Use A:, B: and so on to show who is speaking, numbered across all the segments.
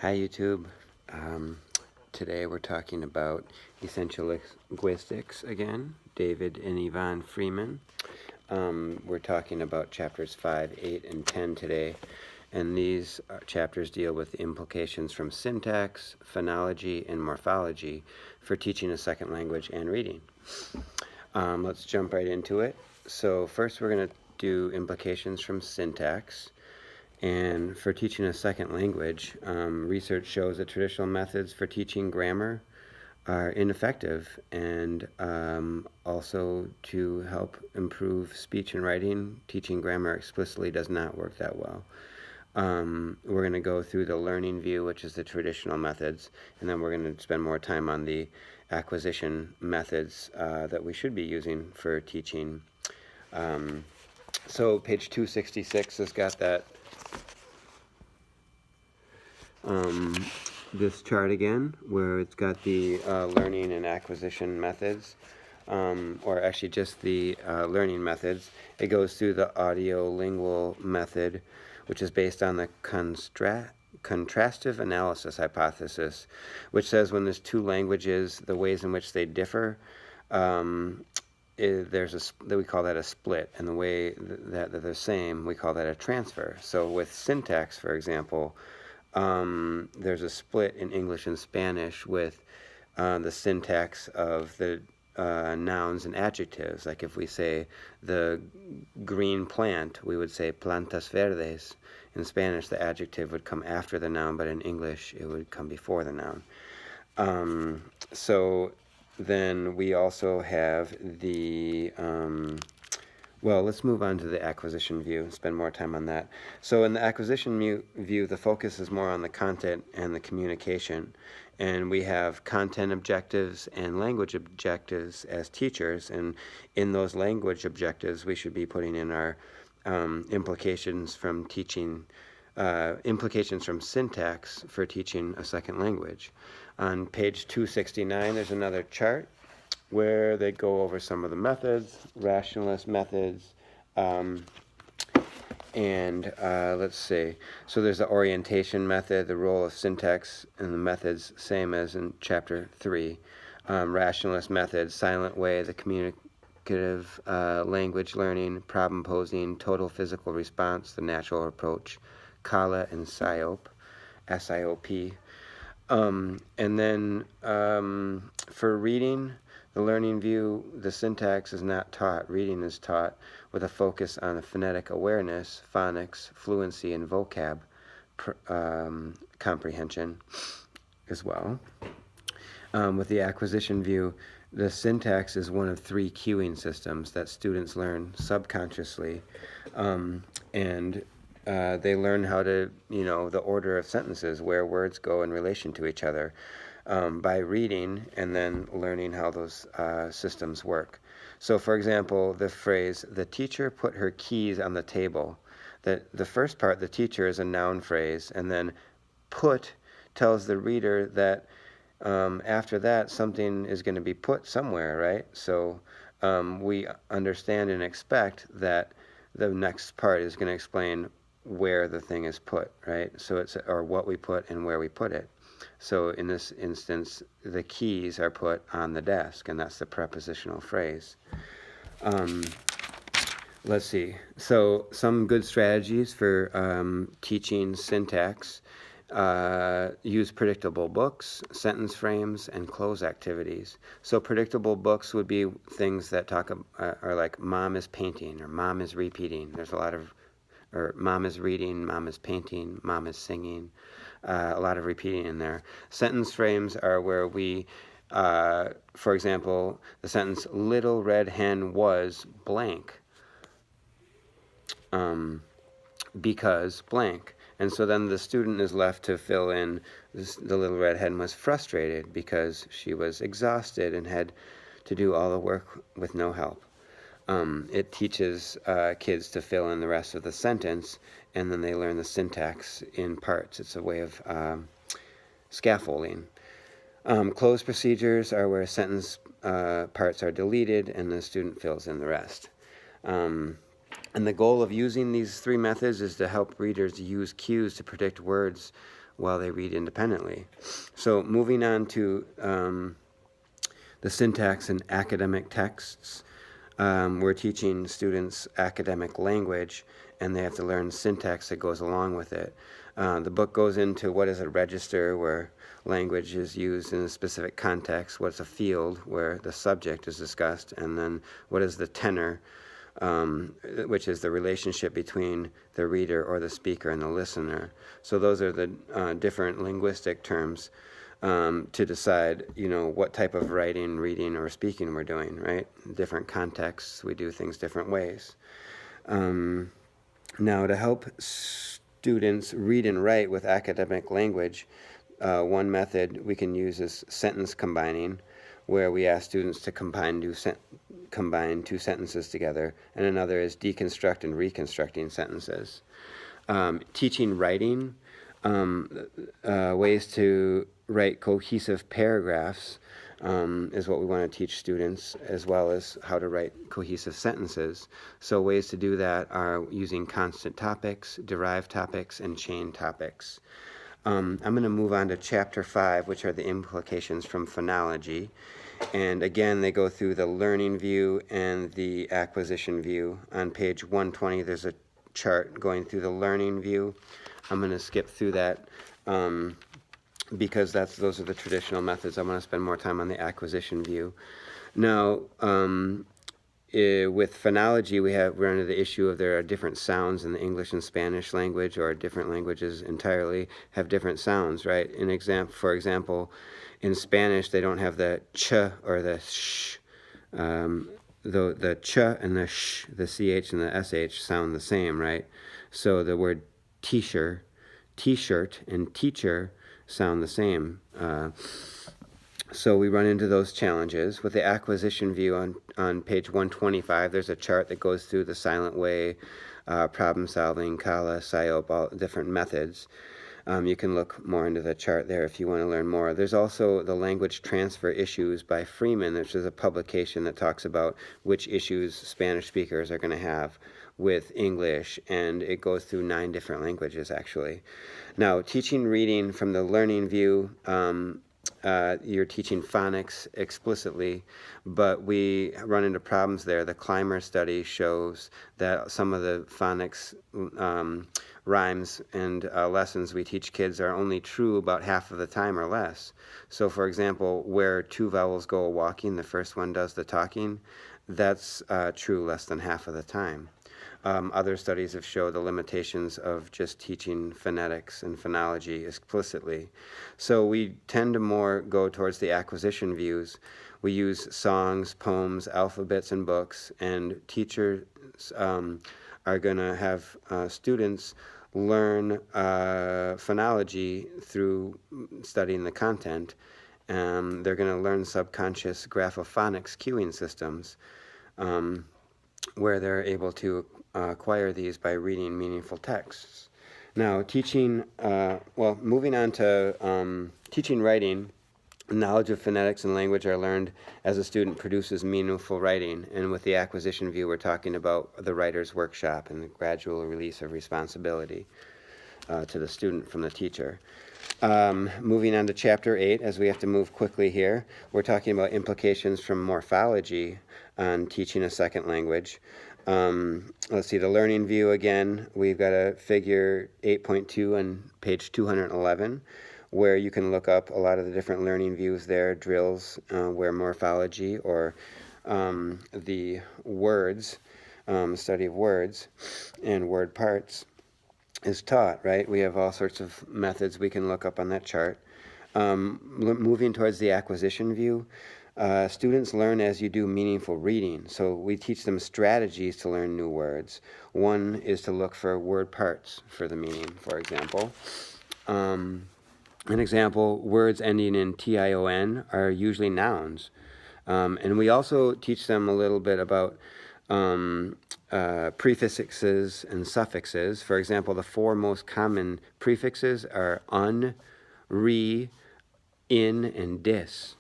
A: Hi YouTube. Um, Today we're talking about essential linguistics again, David and Yvonne Freeman. We're talking about chapters 5, 8, and 10 today, and these chapters deal with implications from syntax, phonology, and morphology for teaching a second language and reading. Let's jump right into it. So first we're going to do implications from syntax. And for teaching a second language, research shows that traditional methods for teaching grammar are ineffective, and also to help improve speech and writing, teaching grammar explicitly does not work that well. We're going to go through the learning view, which is the traditional methods, and then we're going to spend more time on the acquisition methods that we should be using for teaching. So page 266 has got that this chart again, where it's got the learning and acquisition methods, or actually just the learning methods. It goes through the audio-lingual method, which is based on the contrastive analysis hypothesis, which says when there's two languages, the ways in which they differ, we call that a split, and the way that they're the same, we call that a transfer. So with syntax, for example, there's a split in English and Spanish with the syntax of the nouns and adjectives. Like if we say the green plant, we would say plantas verdes. In Spanish, the adjective would come after the noun, but in English, it would come before the noun. So then we also have the well, let's move on to the acquisition view and spend more time on that. So in the acquisition view, the focus is more on the content and the communication. And we have content objectives and language objectives as teachers. And in those language objectives, we should be putting in our implications from teaching, implications from syntax for teaching a second language. On page 269, there's another chart where they go over some of the methods, rationalist methods, and let's see. So there's the orientation method, the role of syntax, and the methods, same as in chapter 3. Rationalist methods, silent way, the communicative language learning, problem posing, total physical response, the natural approach, Kala and SIOP, S-I-O-P. And then for reading, the learning view, the syntax is not taught. Reading is taught with a focus on the phonetic awareness, phonics, fluency, and vocab comprehension as well. With the acquisition view, the syntax is one of 3 cueing systems that students learn subconsciously, and they learn how to, the order of sentences, where words go in relation to each other, by reading and then learning how those systems work. So for example, the phrase, the teacher put her keys on the table, the first part, the teacher, is a noun phrase, and then put tells the reader that after that something is going to be put somewhere, right? So we understand and expect that the next part is going to explain where the thing is put, right? So it's, or what we put and where we put it. So in this instance, the keys are put on the desk, and that's the prepositional phrase. Let's see. So some good strategies for teaching syntax. Use predictable books, sentence frames, and close activities. So predictable books would be things that are like mom is painting or mom is repeating. There's a lot of, or mom is reading, mom is painting, mom is singing. A lot of repeating in there. Sentence frames are where we, for example, the sentence, little red hen was blank, because blank. And so then the student is left to fill in, the little red hen was frustrated because she was exhausted and had to do all the work with no help. It teaches kids to fill in the rest of the sentence, and then they learn the syntax in parts. It's a way of scaffolding. Closed procedures are where sentence parts are deleted and the student fills in the rest. And the goal of using these 3 methods is to help readers use cues to predict words while they read independently. So moving on to the syntax in academic texts. We're teaching students academic language, and they have to learn syntax that goes along with it. The book goes into what is a register, where language is used in a specific context, what's a field, where the subject is discussed, and then what is the tenor, which is the relationship between the reader or the speaker and the listener. So those are the different linguistic terms to decide, what type of writing, reading, or speaking we're doing, right? In different contexts, we do things different ways. Now, to help students read and write with academic language, one method we can use is sentence combining, where we ask students to combine two sentences together, and another is deconstruct and reconstructing sentences. Teaching writing, ways to write cohesive paragraphs is what we want to teach students, as well as how to write cohesive sentences. So ways to do that are using constant topics, derived topics, and chain topics. I'm going to move on to Chapter 5, which are the implications from phonology. And again, they go through the learning view and the acquisition view. On page 120, there's a chart going through the learning view. I'm going to skip through that because those are the traditional methods. I want to spend more time on the acquisition view. Now, with phonology, we're under the issue of there are different sounds in the English and Spanish language, or different languages entirely have different sounds, right? For example, in Spanish, they don't have the ch or the sh. The ch and the sh, the ch and the sh sound the same, right? So the word t-shirt, and teacher sound the same. So we run into those challenges. With the acquisition view on page 125, there's a chart that goes through the silent way, problem solving, kala, sayop, all different methods. You can look more into the chart there if you want to learn more. There's also the language transfer issues by Freeman, which is a publication that talks about which issues Spanish speakers are going to have with English, and it goes through 9 different languages, actually. Now, teaching reading from the learning view, you're teaching phonics explicitly, but we run into problems there. The Clymer study shows that some of the phonics rhymes and lessons we teach kids are only true about half of the time or less. So, for example, where 2 vowels go a-walking, the first one does the talking, that's true less than half of the time. Other studies have shown the limitations of just teaching phonetics and phonology explicitly. So we tend to more go towards the acquisition views. We use songs, poems, alphabets, and books, and teachers are going to have students learn phonology through studying the content. They're going to learn subconscious graphophonics cueing systems, where they're able to acquire these by reading meaningful texts. Now, moving on to teaching writing, knowledge of phonetics and language are learned as a student produces meaningful writing. And with the acquisition view, we're talking about the writer's workshop and the gradual release of responsibility to the student from the teacher. Moving on to Chapter 8, as we have to move quickly here, we're talking about implications from morphology on teaching a second language. Let's see, the learning view again, we've got a figure 8.2 on page 211, where you can look up a lot of the different learning views there, drills, where morphology or the words, study of words and word parts is taught, right? We have all sorts of methods we can look up on that chart. Moving towards the acquisition view, students learn as you do meaningful reading. So we teach them strategies to learn new words. One is to look for word parts for the meaning, for example. An example, words ending in tion are usually nouns. And we also teach them a little bit about prefixes and suffixes. For example, the 4 most common prefixes are un, re, in, and dis.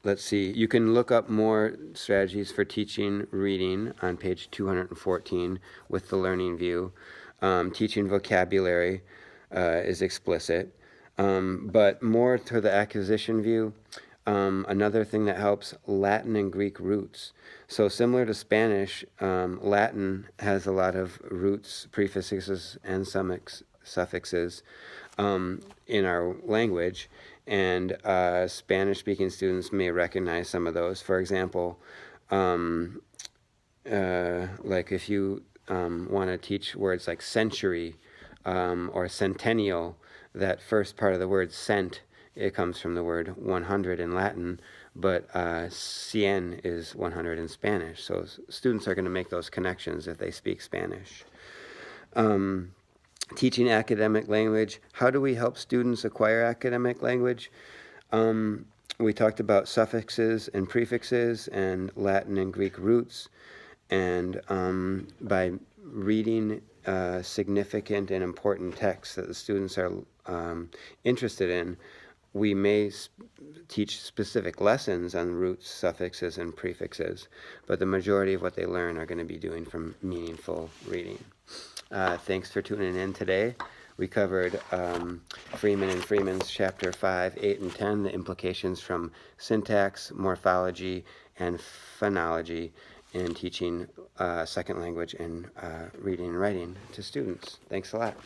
A: Let's see, you can look up more strategies for teaching reading on page 214 with the learning view. Teaching vocabulary. is explicit. But more to the acquisition view, another thing that helps, Latin and Greek roots. So similar to Spanish, Latin has a lot of roots, prefixes, and suffixes in our language, and Spanish-speaking students may recognize some of those. For example, like if you want to teach words like century or centennial, that first part of the word cent, it comes from the word 100 in Latin, but cien is 100 in Spanish. So students are going to make those connections if they speak Spanish. Teaching academic language. How do we help students acquire academic language? We talked about suffixes and prefixes and Latin and Greek roots. And by reading significant and important texts that the students are interested in, we may teach specific lessons on roots, suffixes, and prefixes, but the majority of what they learn are going to be doing from meaningful reading. Thanks for tuning in today. We covered Freeman and Freeman's chapter 5, 8, and 10, the implications from syntax, morphology, and phonology in teaching second language and reading and writing to students. Thanks a lot.